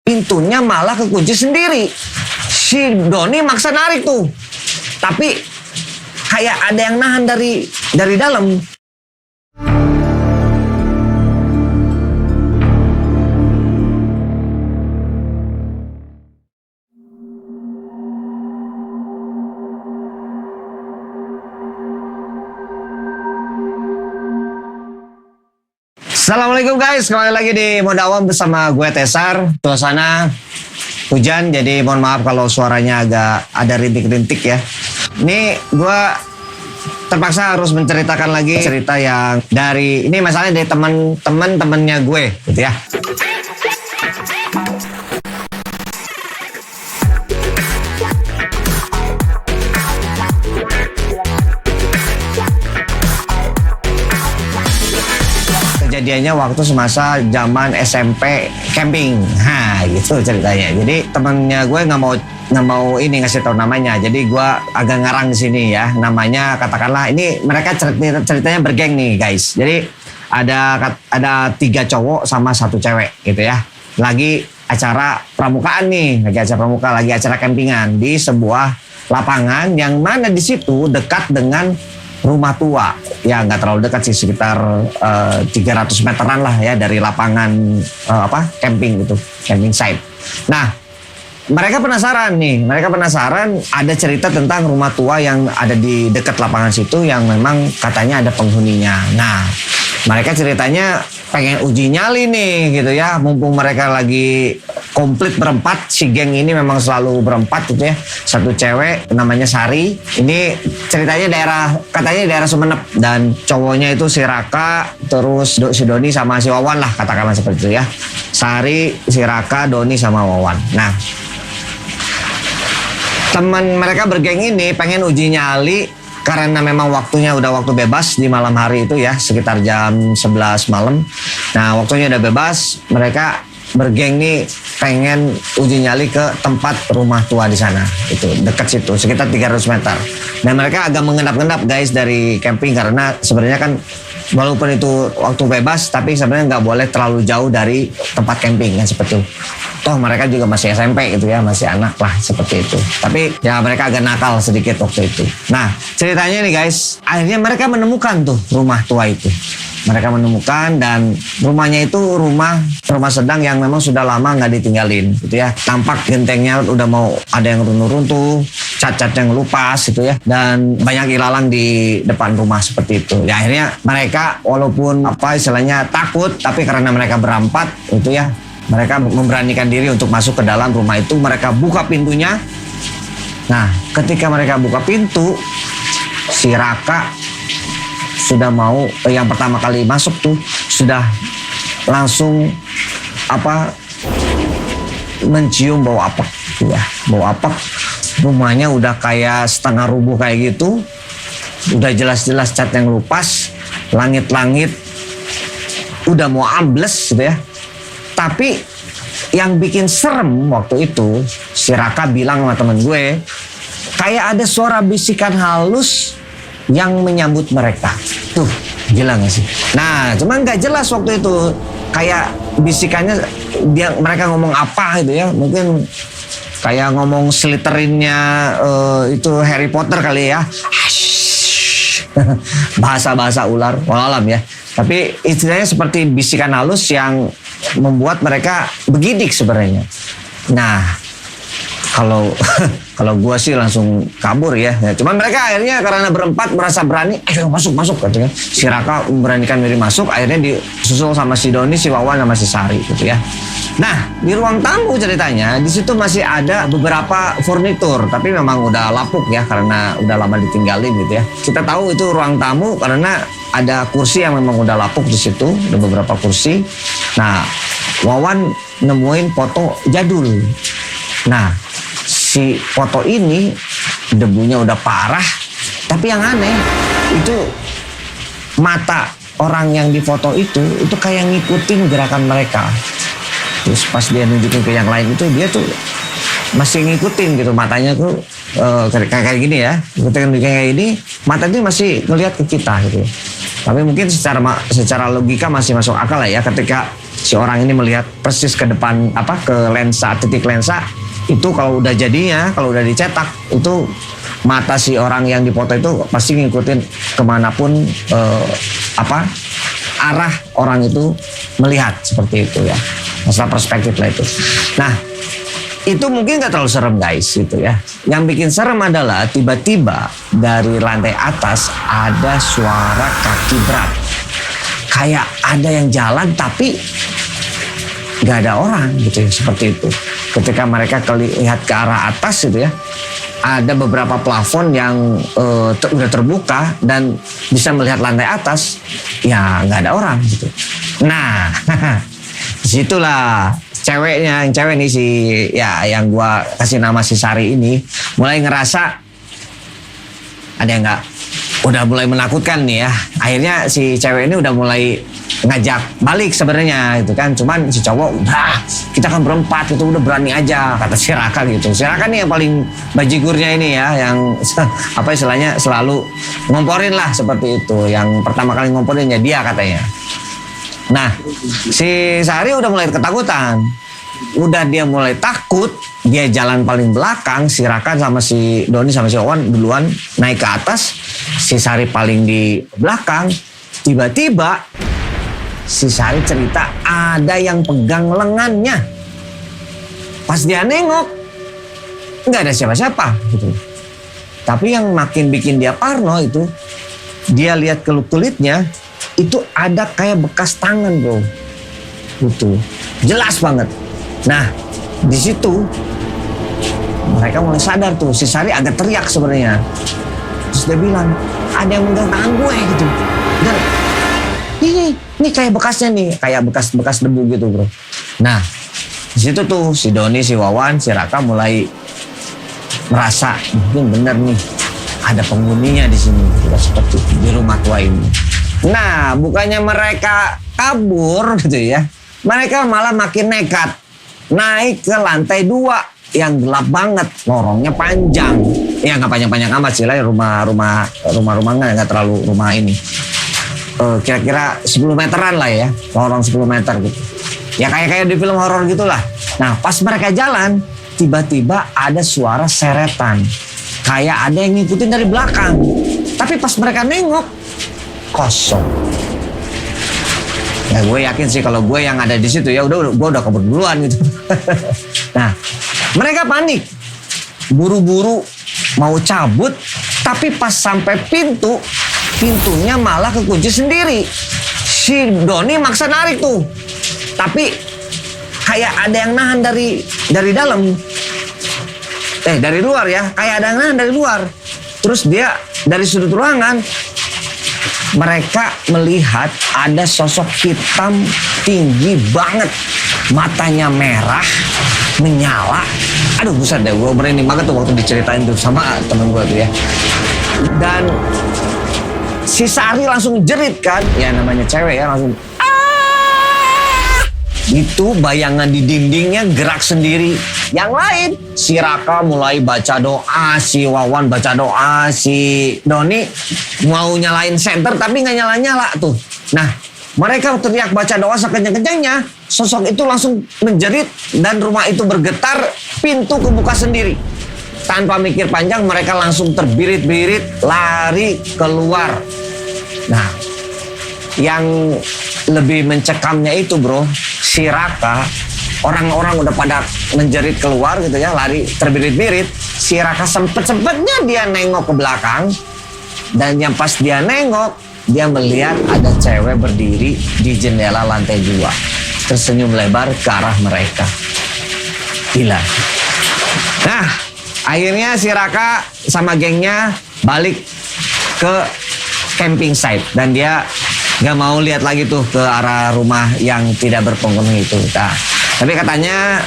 pintunya malah kekunci sendiri. Si Doni maksa narik tuh, tapi kayak ada yang nahan dari dalam. Assalamualaikum guys, kembali lagi di Mode Awam bersama gue Tesar. Suasana hujan, jadi mohon maaf kalau suaranya agak ada rintik-rintik ya. Ini gue terpaksa harus menceritakan lagi cerita yang dari, ini masalahnya dari teman-temannya gue gitu ya. Kejadiannya waktu semasa zaman SMP camping, gitu ceritanya. Jadi temennya gue nggak mau ini ngasih tahu namanya. Jadi gue agak ngarang di sini ya. Namanya katakanlah ini mereka ceritanya bergeng nih guys. Jadi ada 3 cowok sama 1 cewek gitu ya. Lagi acara pramukaan nih, lagi acara campingan di sebuah lapangan yang mana di situ dekat dengan rumah tua. Ya nggak terlalu dekat sih, sekitar 300 meteran lah ya dari lapangan camping gitu, camping site. Nah, mereka penasaran ada cerita tentang rumah tua yang ada di dekat lapangan situ yang memang katanya ada penghuninya. Nah, mereka ceritanya pengen uji nyali nih gitu ya, mumpung mereka lagi komplit berempat. Si geng ini memang selalu berempat gitu ya. 1 cewek namanya Sari, ini ceritanya katanya daerah Sumenep, dan cowoknya itu si Raka, terus si Doni sama si Wawan lah, katakanlah seperti itu ya. Sari, si Raka, Doni sama Wawan. Nah, teman mereka bergeng ini pengen uji nyali karena memang waktunya udah waktu bebas di malam hari itu ya, sekitar jam 11 malam. Nah, waktunya udah bebas, mereka bergeng nih pengen uji nyali ke tempat rumah tua di sana. Itu dekat situ, sekitar 300 meter. Dan mereka agak mengendap-endap guys dari camping, karena sebenarnya kan walaupun itu waktu bebas, tapi sebenarnya nggak boleh terlalu jauh dari tempat camping kan seperti itu. Toh mereka juga masih SMP gitu ya, masih anak lah seperti itu. Tapi ya mereka agak nakal sedikit waktu itu. Nah, ceritanya nih guys, akhirnya mereka menemukan tuh rumah tua itu. Mereka menemukan, dan rumahnya itu rumah sedang yang memang sudah lama nggak ditinggalin gitu ya. Tampak gentengnya udah mau ada yang runtuh-runtuh, cat-cat yang lupas gitu ya, dan banyak ilalang di depan rumah seperti itu. Ya akhirnya mereka walaupun istilahnya takut, tapi karena mereka berempat itu ya, mereka memberanikan diri untuk masuk ke dalam rumah itu. Mereka buka pintunya. Nah, ketika mereka buka pintu, si Raka sudah mau yang pertama kali masuk tuh sudah langsung mencium bau apek ya, bau apek. Rumahnya udah kayak setengah rubuh kayak gitu, udah jelas-jelas cat yang lupas, langit-langit udah mau ambles gitu ya. Tapi yang bikin serem waktu itu, si Raka bilang sama temen gue, kayak ada suara bisikan halus yang menyambut mereka. Tuh, gila gak sih? Nah, cuman gak jelas waktu itu. Kayak bisikannya, mereka ngomong apa gitu ya. Mungkin kayak ngomong Slytherinnya itu Harry Potter kali ya. Bahasa-bahasa ular, wallahualam ya. Tapi istilahnya seperti bisikan halus yang membuat mereka begidik sebenarnya. Nah, kalau gue sih langsung kabur ya. Cuman mereka akhirnya karena berempat merasa berani, ayo masuk katanya. Si Raka memberanikan diri masuk, akhirnya disusul sama si Doni, si Wawan sama si Sari gitu ya. Nah, di ruang tamu ceritanya di situ masih ada beberapa furnitur, tapi memang udah lapuk ya karena udah lama ditinggalin gitu ya. Kita tahu itu ruang tamu karena ada kursi yang memang udah lapuk di situ, ada beberapa kursi. Nah, Wawan nemuin foto jadul. Nah, si foto ini debunya udah parah, tapi yang aneh itu mata orang yang di foto itu kayak ngikutin gerakan mereka. Terus pas dia nunjukin ke yang lain itu, dia tuh masih ngikutin gitu, matanya tuh kayak gini ya, ketika kayak gini matanya masih ngelihat ke kita gitu. Tapi mungkin secara logika masih masuk akal lah ya, ketika si orang ini melihat persis ke depan ke lensa, titik lensa itu. Kalau udah jadinya, kalau udah dicetak itu, mata si orang yang dipoto itu pasti ngikutin kemanapun arah orang itu melihat, seperti itu ya. Masalah perspektif lah itu. Nah, itu mungkin gak terlalu serem guys gitu ya. Yang bikin serem adalah tiba-tiba dari lantai atas ada suara kaki berat. Kayak ada yang jalan tapi gak ada orang gitu ya, seperti itu. Ketika mereka lihat ke arah atas gitu ya, ada beberapa plafon yang udah terbuka dan bisa melihat lantai atas, ya nggak ada orang gitu. Nah, disitulah yang cewek nih yang gua kasih nama si Sari ini mulai ngerasa ada yang udah mulai menakutkan nih ya. Akhirnya si cewek ini udah mulai ngajak balik sebenarnya gitu kan, cuman si cowok udah, kita kan berempat itu udah berani aja, kata si Raka gitu. Si Raka nih yang paling bajigurnya ini ya, yang istilahnya selalu ngomporin lah, seperti itu. Yang pertama kali ngomporin ya dia katanya. Nah, si Sari udah mulai ketakutan, udah dia mulai takut, dia jalan paling belakang, si Raka sama si Doni sama si Wawan duluan naik ke atas, si Sari paling di belakang. Tiba-tiba si Sari cerita ada yang pegang lengannya. Pas dia nengok, nggak ada siapa-siapa gitu. Tapi yang makin bikin dia parno itu, dia lihat kulitnya itu ada kayak bekas tangan bro, gitu, jelas banget. Nah di situ mereka mulai sadar tuh, si Sari agak teriak sebenarnya. Terus dia bilang ada yang megang tangan gue gitu. Dan ini kayak bekasnya nih, kayak bekas debu gitu bro. Nah di situ tuh si Doni, si Wawan, si Raka mulai merasa mungkin bener nih ada penghuninya di sini, seperti di rumah tua ini. Nah bukannya mereka kabur gitu ya, mereka malah makin nekat naik ke lantai 2 yang gelap banget, lorongnya panjang. Ya nggak panjang-panjang amat sih lah, rumah-rumahnya nggak terlalu rumah ini. Kira-kira 10 meteran lah ya, lorong 10 meter gitu. Ya kayak di film horor gitulah. Nah pas mereka jalan, tiba-tiba ada suara seretan, kayak ada yang ngikutin dari belakang. Tapi pas mereka nengok, kosong. Ya gue yakin sih kalau gue yang ada di situ ya gue udah kabur duluan gitu. Nah mereka panik, buru-buru mau cabut, tapi pas sampai pintunya malah kekunci sendiri. Si Doni maksa narik tuh, tapi kayak ada yang nahan dari dalam, dari luar ya, kayak ada yang nahan dari luar. Terus dia dari sudut ruangan, mereka melihat ada sosok hitam tinggi banget, matanya merah, menyala. Aduh buset deh, gue merinding banget tuh waktu diceritain tuh sama temen gue tuh ya. Dan si Sari langsung jerit kan, ya namanya cewek ya, langsung itu bayangan di dindingnya gerak sendiri. Yang lain, si Raka mulai baca doa, si Wawan baca doa, si Doni mau nyalain senter tapi nggak nyala-nyala tuh. Nah, mereka teriak baca doa sekencang-kencangnya, sosok itu langsung menjerit dan rumah itu bergetar, pintu kebuka sendiri. Tanpa mikir panjang, mereka langsung terbirit-birit lari keluar. Nah, yang lebih mencekamnya itu bro, si Raka, orang-orang udah pada menjerit keluar gitu ya, lari terbirit-birit. Si Raka sempet-sempetnya dia nengok ke belakang, dan yang pas dia nengok, dia melihat ada cewek berdiri di jendela lantai 2, tersenyum lebar ke arah mereka. Gila. Nah, akhirnya si Raka sama gengnya balik ke camping site, dan dia gak mau lihat lagi tuh ke arah rumah yang tidak berpenghuni itu. Nah, tapi katanya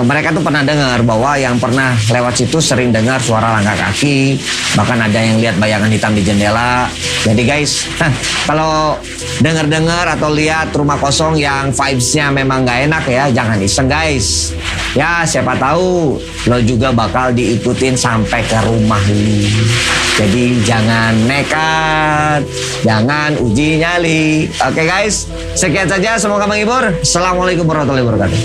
mereka tuh pernah dengar bahwa yang pernah lewat situ sering dengar suara langkah kaki, bahkan ada yang lihat bayangan hitam di jendela. Jadi guys, kalau dengar-dengar atau lihat rumah kosong yang vibes-nya memang gak enak ya, jangan iseng guys. Ya siapa tahu lo juga bakal diikutin sampai ke rumah lu. Jadi jangan nekat, jangan uji nyali. Oke guys, sekian saja, semoga menghibur. Assalamualaikum warahmatullahi wabarakatuh.